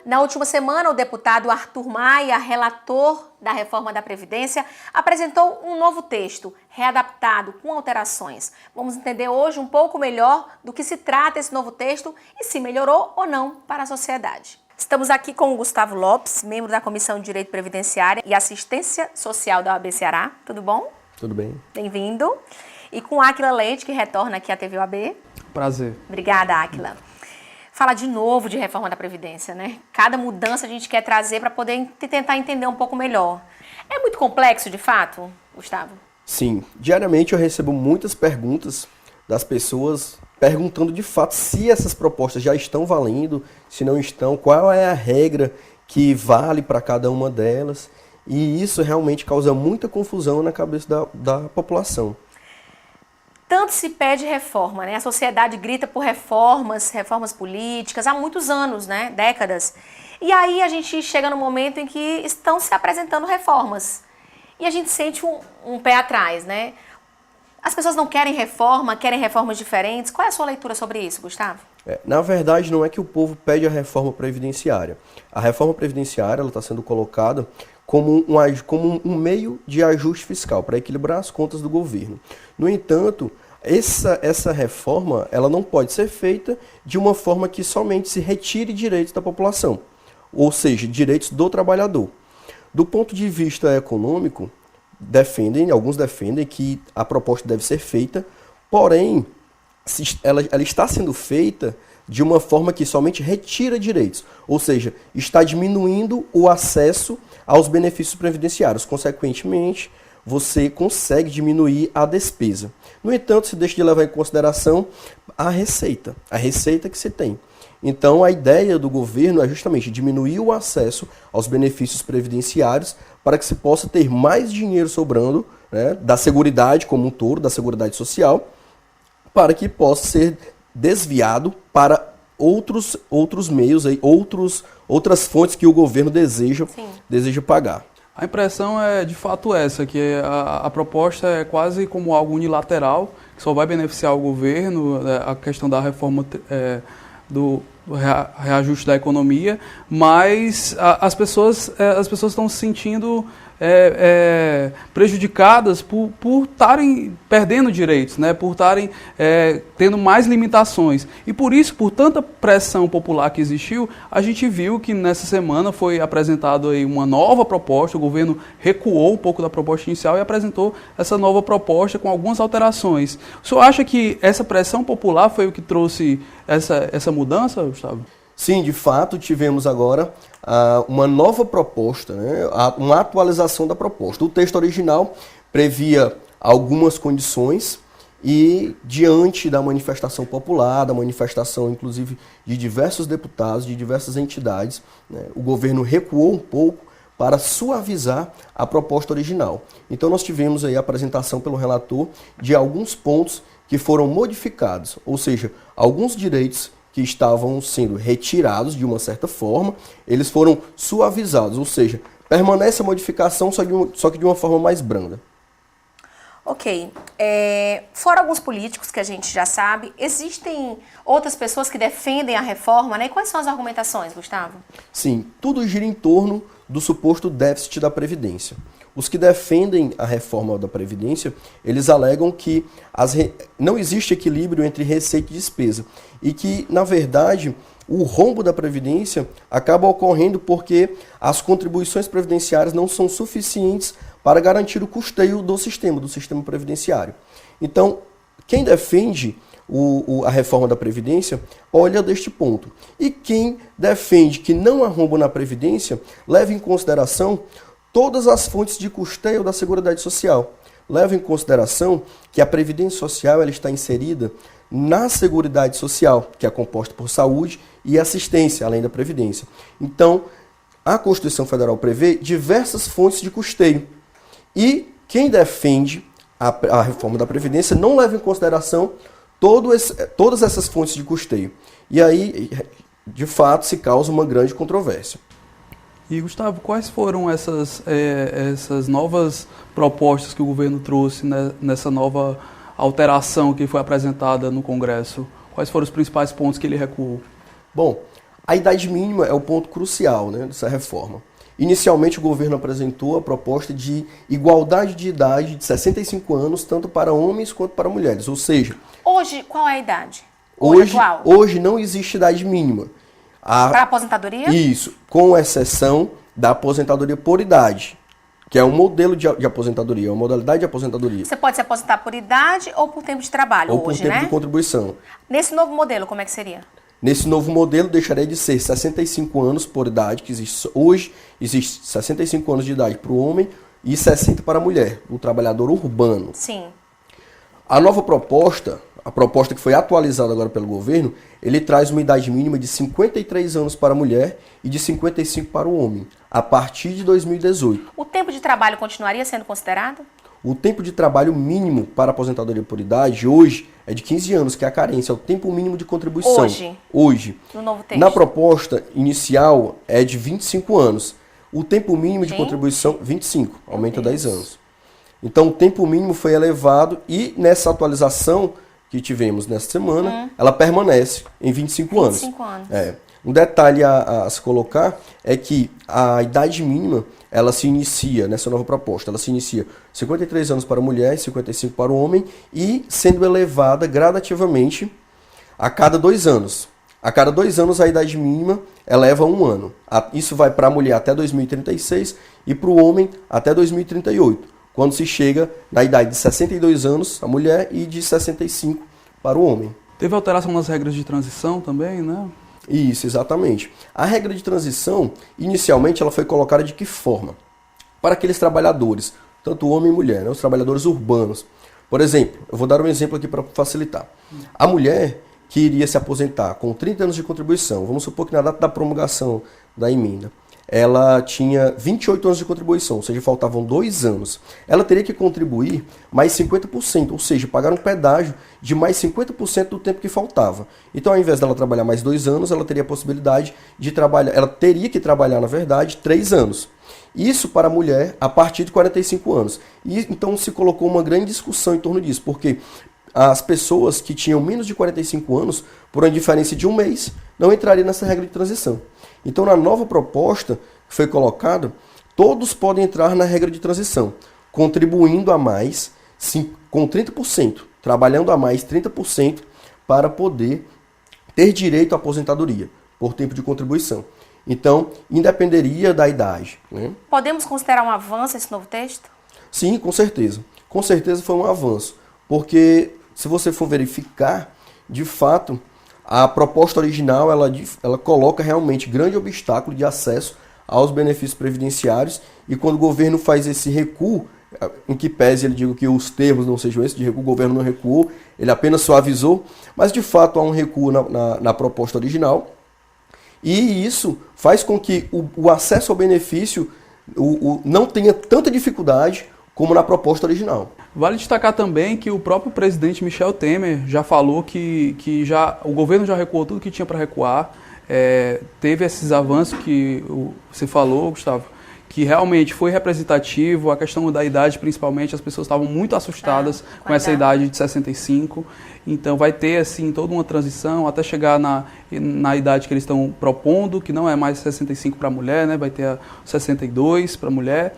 Na última semana, o deputado Arthur Maia, relator da reforma da Previdência, apresentou um novo texto, readaptado, com alterações. Vamos entender hoje um pouco melhor do que se trata esse novo texto e se melhorou ou não para a sociedade. Estamos aqui com o Gustavo Lopes, membro da Comissão de Direito Previdenciário e Assistência Social da OAB Ceará. Tudo bom? Tudo bem. Bem-vindo. E com Áquila Leite, que retorna aqui à TV OAB. Prazer. Obrigada, Áquila. Fala de novo de reforma da Previdência, né? Cada mudança a gente quer trazer para poder tentar entender um pouco melhor. É muito complexo, de fato, Gustavo? Sim. Diariamente eu recebo muitas perguntas das pessoas perguntando de fato se essas propostas já estão valendo, se não estão, qual é a regra que vale para cada uma delas. E isso realmente causa muita confusão na cabeça da população. Tanto se pede reforma, né? A sociedade grita por reformas políticas, há muitos anos, né? Décadas. E aí a gente chega no momento em que estão se apresentando reformas. E a gente sente um pé atrás, né? As pessoas não querem reforma, querem reformas diferentes. Qual é a sua leitura sobre isso, Gustavo? Na verdade, não é que o povo pede a reforma previdenciária. A reforma previdenciária está sendo colocada como um meio de ajuste fiscal, para equilibrar as contas do governo. No entanto, essa reforma ela não pode ser feita de uma forma que somente se retire direitos da população, ou seja, direitos do trabalhador. Do ponto de vista econômico, alguns defendem que a proposta deve ser feita, porém, ela está sendo feita de uma forma que somente retira direitos, ou seja, está diminuindo o acesso aos benefícios previdenciários. Consequentemente, você consegue diminuir a despesa. No entanto, se deixa de levar em consideração a receita que se tem. Então, a ideia do governo é justamente diminuir o acesso aos benefícios previdenciários para que se possa ter mais dinheiro sobrando, né, da Seguridade como um todo, da Seguridade Social, para que possa ser desviado para outros meios, outras fontes que o governo deseja pagar. A impressão é de fato essa, que a proposta é quase como algo unilateral, que só vai beneficiar o governo, a questão da reforma do reajuste da economia, mas as pessoas estão se sentindo prejudicadas por estarem perdendo direitos, né? Por estarem tendo mais limitações. E por isso, por tanta pressão popular que existiu, a gente viu que nessa semana foi apresentado aí uma nova proposta, o governo recuou um pouco da proposta inicial e apresentou essa nova proposta com algumas alterações. O senhor acha que essa pressão popular foi o que trouxe essa mudança, Gustavo? Sim, de fato, tivemos agora uma nova proposta, né? Uma atualização da proposta. O texto original previa algumas condições e, diante da manifestação popular, da manifestação, inclusive, de diversos deputados, de diversas entidades, né, o governo recuou um pouco para suavizar a proposta original. Então, nós tivemos aí a apresentação pelo relator de alguns pontos que foram modificados, ou seja, alguns direitos que estavam sendo retirados de uma certa forma, eles foram suavizados, ou seja, permanece a modificação, só que de uma forma mais branda. Ok. Fora alguns políticos que a gente já sabe, existem outras pessoas que defendem a reforma, né? E quais são as argumentações, Gustavo? Sim, tudo gira em torno do suposto déficit da Previdência. Os que defendem a reforma da Previdência, eles alegam que não existe equilíbrio entre receita e despesa e que, na verdade, o rombo da Previdência acaba ocorrendo porque as contribuições previdenciárias não são suficientes para garantir o custeio do sistema previdenciário. Então, quem defende a reforma da Previdência olha deste ponto. E quem defende que não há rombo na Previdência leva em consideração todas as fontes de custeio da Seguridade Social. Leva em consideração que a Previdência Social ela está inserida na Seguridade Social, que é composta por saúde e assistência, além da Previdência. Então, a Constituição Federal prevê diversas fontes de custeio. E quem defende a reforma da Previdência não leva em consideração todas essas fontes de custeio. E aí, de fato, se causa uma grande controvérsia. E, Gustavo, quais foram essas novas propostas que o governo trouxe nessa nova alteração que foi apresentada no Congresso? Quais foram os principais pontos que ele recuou? Bom, a idade mínima é o ponto crucial, né, dessa reforma. Inicialmente, o governo apresentou a proposta de igualdade de idade de 65 anos, tanto para homens quanto para mulheres. Ou seja, hoje, qual é a idade? Atual? Hoje não existe idade mínima. Para aposentadoria? Isso, com exceção da aposentadoria por idade, que é um modelo de aposentadoria, uma modalidade de aposentadoria. Você pode se aposentar por idade ou por tempo de trabalho Ou por hoje, tempo né? de contribuição. Nesse novo modelo, como é que seria? Nesse novo modelo, deixaria de ser 65 anos por idade, que existe hoje, existe 65 anos de idade para o homem e 60 para a mulher, o trabalhador urbano. Sim. A nova proposta, a proposta que foi atualizada agora pelo governo, ele traz uma idade mínima de 53 anos para a mulher e de 55 para o homem, a partir de 2018. O tempo de trabalho continuaria sendo considerado? O tempo de trabalho mínimo para aposentadoria por idade hoje é de 15 anos, que é a carência, é o tempo mínimo de contribuição. Hoje? No novo texto. Na proposta inicial é de 25 anos. O tempo mínimo de contribuição, 25, aumenta 10 anos. Então o tempo mínimo foi elevado e nessa atualização que tivemos nessa semana, ela permanece em 25 anos. 25 anos. Um detalhe a se colocar é que a idade mínima, ela se inicia, nessa nova proposta, ela se inicia 53 anos para a mulher e 55 para o homem e sendo elevada gradativamente a cada 2 anos. A cada 2 anos a idade mínima eleva 1 ano. Isso vai para a mulher até 2036 e para o homem até 2038, quando se chega na idade de 62 anos a mulher e de 65 para o homem. Teve alteração nas regras de transição também, né? Isso, exatamente. A regra de transição, inicialmente, ela foi colocada de que forma? Para aqueles trabalhadores, tanto homem e mulher, né, os trabalhadores urbanos. Por exemplo, eu vou dar um exemplo aqui para facilitar. A mulher que iria se aposentar com 30 anos de contribuição, vamos supor que na data da promulgação da emenda, ela tinha 28 anos de contribuição, ou seja, faltavam 2 anos. Ela teria que contribuir mais 50%, ou seja, pagar um pedágio de mais 50% do tempo que faltava. Então, ao invés dela trabalhar mais 2 anos, ela teria a possibilidade de trabalhar, ela teria que trabalhar, na verdade, 3 anos. Isso para a mulher a partir de 45 anos. E então se colocou uma grande discussão em torno disso, porque as pessoas que tinham menos de 45 anos, por uma diferença de 1 mês, não entrariam nessa regra de transição. Então, na nova proposta que foi colocada, todos podem entrar na regra de transição, contribuindo a mais, com 30%, trabalhando a mais 30% para poder ter direito à aposentadoria por tempo de contribuição. Então, independeria da idade. Né? Podemos considerar um avanço esse novo texto? Sim, com certeza. Com certeza foi um avanço, porque se você for verificar, de fato, a proposta original ela coloca realmente grande obstáculo de acesso aos benefícios previdenciários e quando o governo faz esse recuo, em que pese ele diga que os termos não sejam esses, de recuo o governo não recuou, ele apenas suavizou, mas de fato há um recuo na proposta original e isso faz com que o acesso ao benefício não tenha tanta dificuldade como na proposta original. Vale destacar também que o próprio presidente Michel Temer já falou que o governo já recuou tudo que tinha para recuar. Teve esses avanços que você falou, Gustavo, que realmente foi representativo, a questão da idade principalmente, as pessoas estavam muito assustadas com essa idade de 65, então vai ter assim toda uma transição até chegar na idade que eles estão propondo, que não é mais 65 para a mulher, né? Vai ter 62 para a mulher.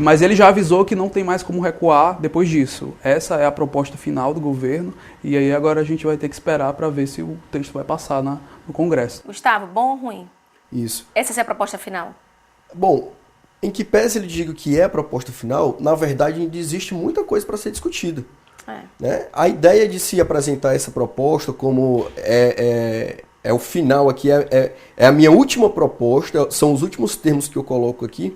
Mas ele já avisou que não tem mais como recuar depois disso. Essa é a proposta final do governo e aí agora a gente vai ter que esperar para ver se o texto vai passar no Congresso. Gustavo, bom ou ruim? Isso. Essa é a proposta final? Bom, em que pese ele diga que é a proposta final, na verdade ainda existe muita coisa para ser discutida. Né? A ideia de se apresentar essa proposta como é o final aqui, é a minha última proposta, são os últimos termos que eu coloco aqui.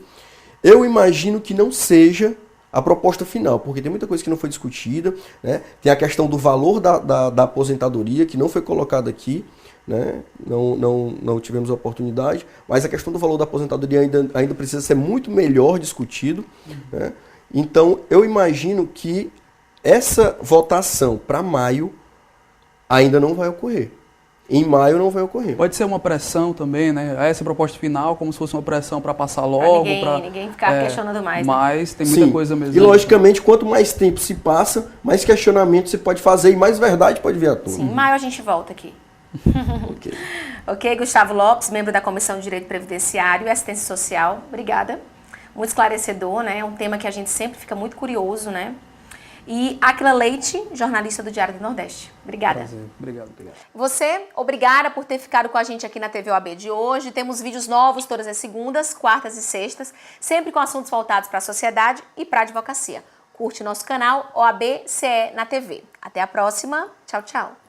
Eu imagino que não seja a proposta final, porque tem muita coisa que não foi discutida, né? Tem a questão do valor da aposentadoria, que não foi colocada aqui, né? Não tivemos a oportunidade, mas a questão do valor da aposentadoria ainda precisa ser muito melhor discutido. Né? Então, eu imagino que essa votação para maio ainda não vai ocorrer. Em maio não vai ocorrer. Pode ser uma pressão também, né? Essa proposta final, como se fosse uma pressão para passar logo. Ninguém ficar questionando mais. Mas tem muita Sim. coisa mesmo. E logicamente, quanto mais tempo se passa, mais questionamento você pode fazer e mais verdade pode vir à tona. Sim, em maio a gente volta aqui. Ok. Ok, Gustavo Lopes, membro da Comissão de Direito Previdenciário e Assistência Social. Obrigada. Muito esclarecedor, né? É um tema que a gente sempre fica muito curioso, né? E Áquila Leite, jornalista do Diário do Nordeste. Obrigada. Prazer. Obrigado. Você, obrigada por ter ficado com a gente aqui na TV OAB de hoje. Temos vídeos novos todas as segundas, quartas e sextas, sempre com assuntos voltados para a sociedade e para a advocacia. Curte nosso canal OAB CE na TV. Até a próxima. Tchau, tchau.